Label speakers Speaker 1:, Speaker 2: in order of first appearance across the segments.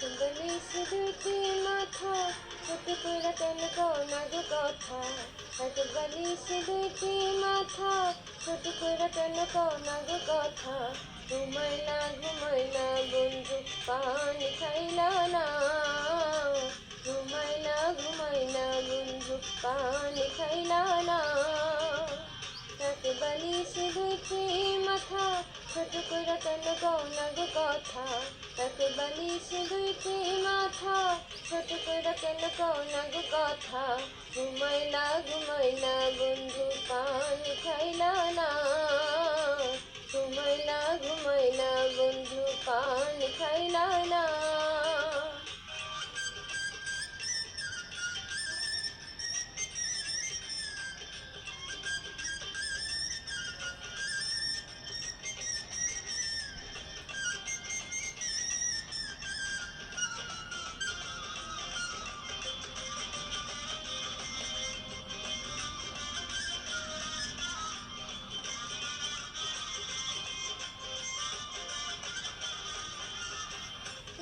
Speaker 1: বালিশ দুইটি মাথা ছোট করে কেন কও না গো কথা। এক বালিশ দুইটি মাথা ছোট করে কেন কও না গো কথা। ঘুমাইলা ঘুমাইলা বন্ধু পানি খাইলা না। ঘুমাইলা ঘুমাইলা বন্ধু পানি খাইলা না। এক বালিশ দুইটি মাথা ছোট করে কেন কও না গো কথা। এক বালিশ দুইটি মাথা ছোট করে কেন কও না গো কথা। ঘুমাইলা ঘুমাইলা বন্ধু পানি খাইলা না। ঘুমাইলা ঘুমাইলা বন্ধু পানি খাইলা না।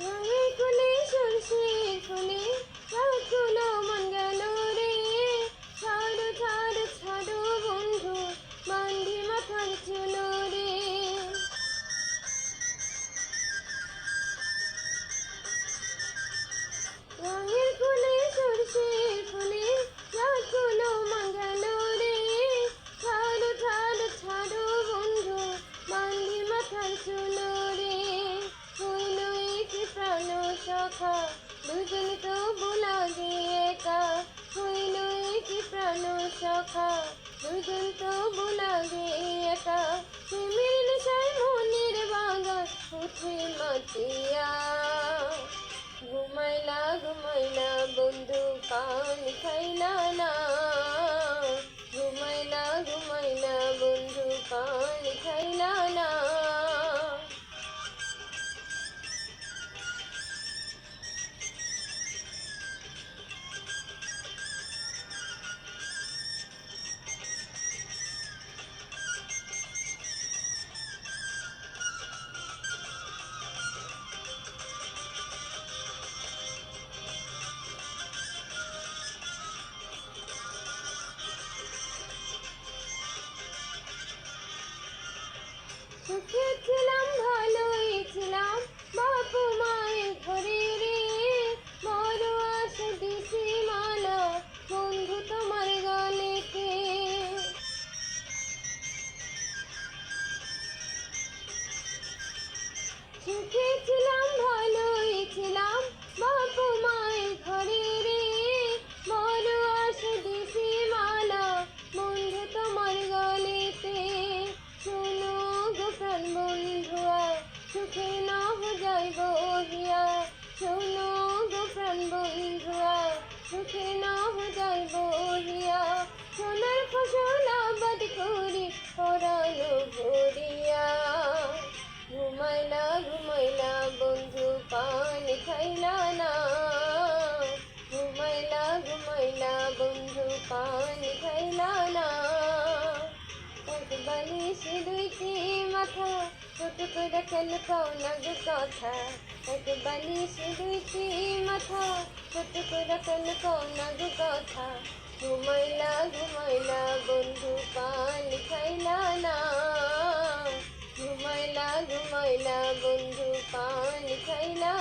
Speaker 1: রঙের কুলে সরষের ফুলে রাতগুলো মন গেল রে। ছাড়ো ছাড়ো ছাড়ো বন্ধু বান্ধি মাথার চুল রে। রঙের কুলে সরষের ফুলে রাতগুলো মন গেল রে। ছাড়ো ছাড়ো ছাড়ো বন্ধু বান্ধি মাথার চুল রে। হইল কি প্রাণ সখা দুজন তবু লাগে একা। হইল কি প্রাণ সখা দুজন তবু লাগে একা। প্রেমের নেশায় মনের বাগান উঠে মাতিয়া। ঘুমাইলা ঘুমাইলা বন্ধু পানি খাইলা না। ঘুমাইলা ঘুমাইলা বন্ধু পানি খাইলা না। সুখে ছিলাম ভালোই ছিলাম বাপু মায়ের ঘরে রে। বড় আশা দিছি মালা বন্ধু তোমার গলেতে। সুখে ছিলাম ভালোই ছিলাম বাপু মায়ের ঘরে রে। বড় আশা দিছি মালা বন্ধু তোমার গলেতে। শোনো গো প্রাণ বন্ধুয়া সুখে না হো যাইব হিয়া। শোনো গো প্রাণ বন্ধুয়া সুখে না হো যাইব হিয়া। সোনার ফসল আবাদ করি পরানো ভরিয়া। ঘুমাইলা ঘুমাইলা বন্ধু পানি খাইলা না। ঘুমাইলা ঘুমাইলা বন্ধু পানি খাইলা না। এক বালিশ দুইটি মাথা ছোট করে কেন কও না গো কথা। এক বালিশ দুইটি মাথা ছোট করে কেন কও না গো কথা। ঘুমাইলা ঘুমাইলা বন্ধু পানি খাইলা না। ঘুমাইলা ঘুমাইলা বন্ধু পানি খাইলা